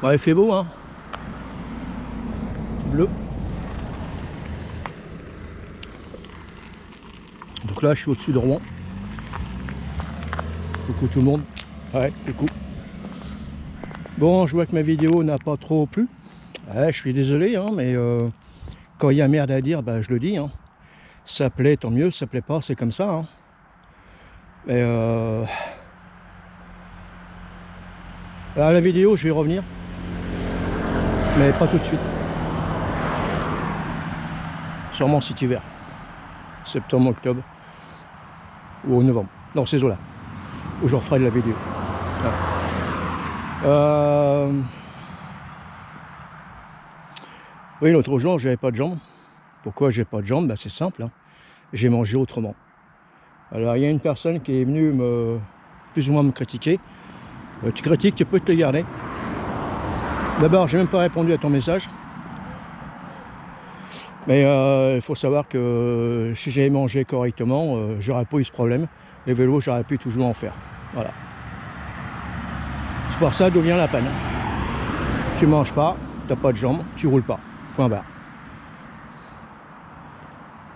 Ouais, il fait beau, hein. Bleu. Donc là, je suis au-dessus de Rouen. Coucou tout le monde. Ouais, coucou. Bon, je vois que ma vidéo n'a pas trop plu. Ouais, je suis désolé, hein, mais quand il y a merde à dire, bah, je le dis. Hein. Ça plaît, tant mieux. Ça plaît pas, c'est comme ça. Hein. Mais à la vidéo, je vais revenir. Mais pas tout de suite. Sûrement cet hiver. Septembre, octobre. Ou novembre. Dans ces eaux-là. Où je referai de la vidéo. Ouais. Oui, l'autre jour, j'avais pas de jambes. Pourquoi j'ai pas de jambes? Bah, c'est simple. Hein. J'ai mangé autrement. Alors, il y a une personne qui est venue plus ou moins me critiquer. Tu critiques, tu peux te le garder. D'abord, j'ai même pas répondu à ton message. Mais il faut savoir que si j'avais mangé correctement, j'aurais pas eu ce problème. Les vélos, j'aurais pu toujours en faire. Voilà. C'est pour ça d'où vient la peine. Tu manges pas, t'as pas de jambes, tu roules pas. Point barre.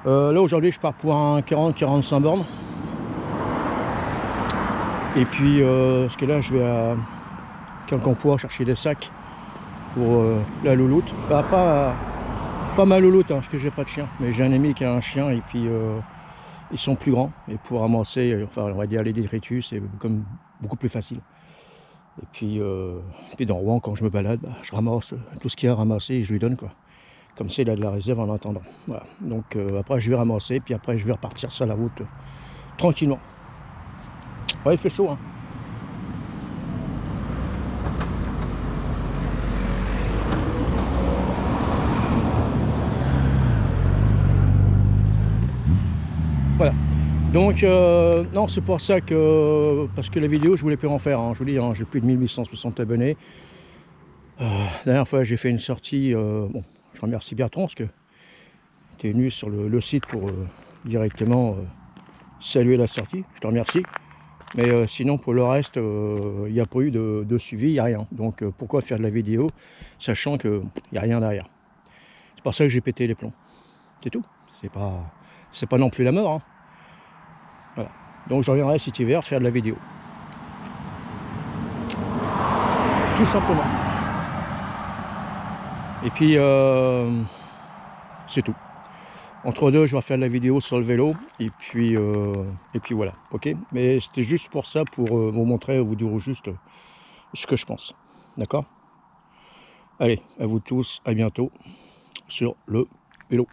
Là aujourd'hui je pars pour un 40-45 bornes. Et puis parce que là je vais à Quincampoix chercher des sacs pour la louloute. Bah, pas ma louloute hein, parce que j'ai pas de chien. Mais j'ai un ami qui a un chien et puis ils sont plus grands. Et pour ramasser, enfin on va dire les détritus, c'est comme beaucoup plus facile. Et puis dans Rouen quand je me balade, bah, je ramasse tout ce qu'il y a à ramasser et je lui donne quoi. Comme ça, il a de la réserve en attendant. Voilà. Donc après, je vais ramasser, puis après, je vais repartir sur la route tranquillement. Ouais, il fait chaud. Hein. Voilà. Donc, non, c'est pour ça que... Parce que la vidéo, je voulais plus en faire. Hein. Je vous dis, hein, j'ai plus de 1860 abonnés. La dernière fois, j'ai fait une sortie... bon, je remercie Bertrand, parce que tu es venu sur le site pour directement saluer la sortie. Je te remercie. Mais sinon, pour le reste, il n'y a pas eu de suivi, il n'y a rien. Donc, pourquoi faire de la vidéo, sachant qu'il n'y a rien derrière. C'est pour ça que j'ai pété les plombs. C'est tout. C'est pas non plus la mort. Hein. Voilà. Donc, je reviendrai cet hiver faire de la vidéo. Tout simplement. Et puis, c'est tout. Entre deux, je vais faire de la vidéo sur le vélo. Et puis voilà. Ok. Mais c'était juste pour ça, pour vous montrer, vous dire juste ce que je pense. D'accord? Allez, à vous tous, à bientôt sur le vélo.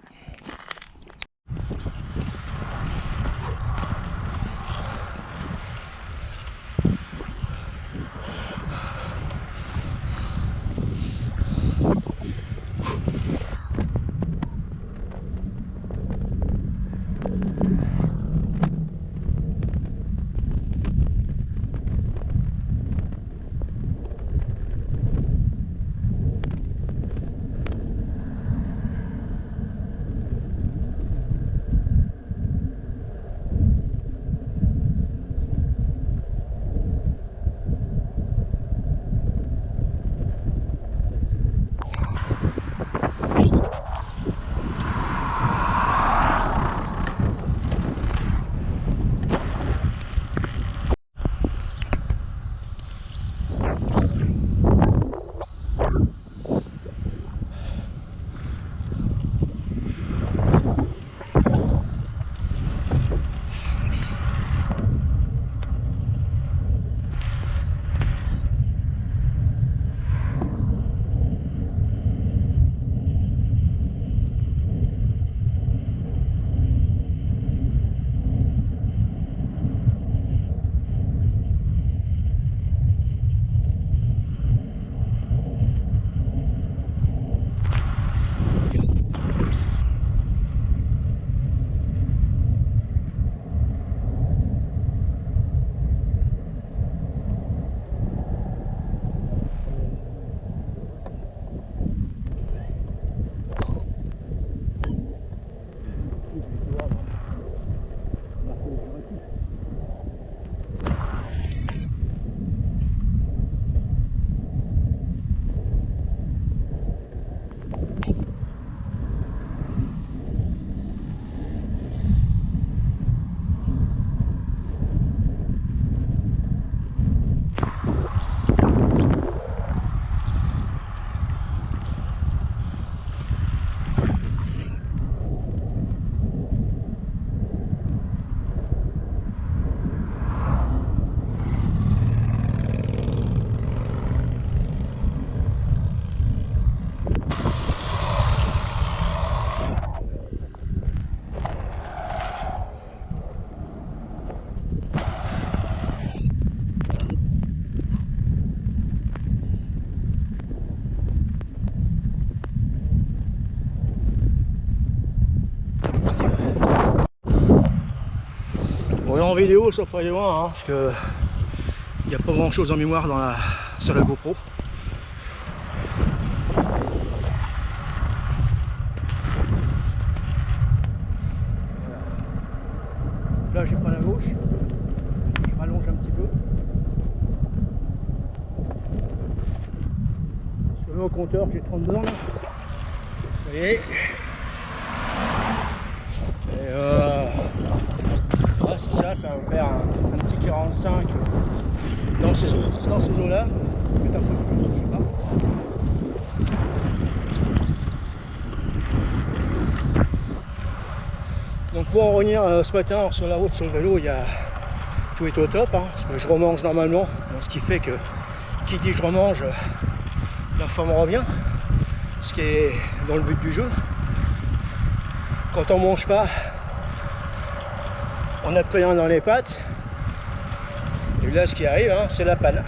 Bon, en vidéo, ça ferait loin, hein, parce que il n'y a pas grand chose en mémoire sur la GoPro. Là, j'ai pas la gauche. Je rallonge un petit peu. Sur le compteur, j'ai 30 bornes. Vous voyez. Et là, c'est ça, ça va faire un petit 45 dans ces eaux-là. Peut-être un peu plus, je sais pas. Donc pour en revenir ce matin sur la route, sur le vélo, tout est au top, hein, parce que je remange normalement, ce qui fait que qui dit je remange, la forme revient, ce qui est dans le but du jeu. Quand on mange pas, on a plus rien dans les pattes, et là ce qui arrive, hein, c'est la panne.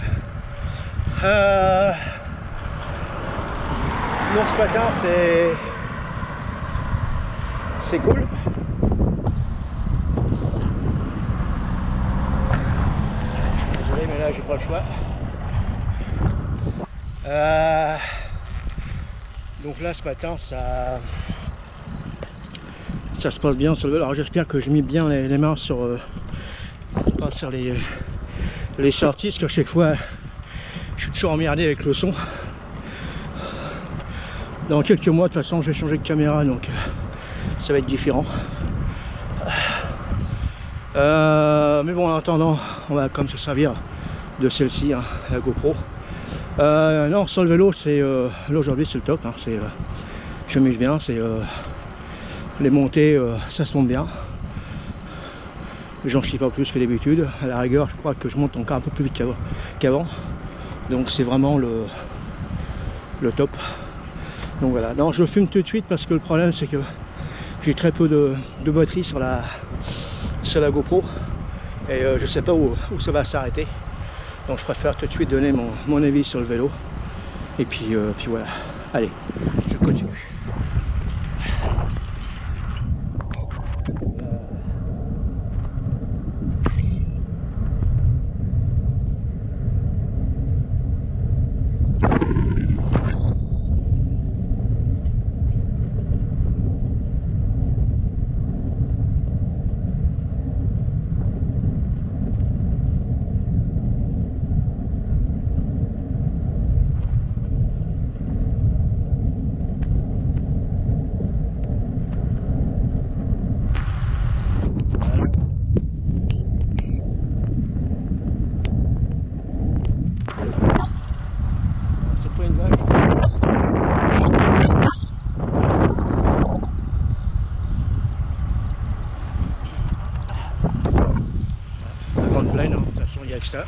Donc ce matin c'est cool. Mais là j'ai pas le choix. Donc là ce matin ça se passe bien sur le vélo. Alors j'espère que j'ai mis bien les mains sur les sorties, parce que chaque fois je suis toujours emmerdé avec le son. Dans quelques mois de toute façon je vais changer de caméra, donc ça va être différent. Mais bon, en attendant, on va comme se servir de celle-ci, hein, la GoPro. Non, sur le vélo, là aujourd'hui c'est le top, hein, je m'amuse bien, les montées, ça se monte bien. J'en chie pas plus que d'habitude. À la rigueur, je crois que je monte encore un peu plus vite qu'avant. Donc c'est vraiment le top. Donc voilà. Non, je fume tout de suite parce que le problème c'est que j'ai très peu de batterie sur la GoPro. Et je sais pas où ça va s'arrêter. Donc je préfère tout de suite donner mon avis sur le vélo. Et puis voilà. Allez, je continue. Pleine, hein. De toute façon il y a que ça.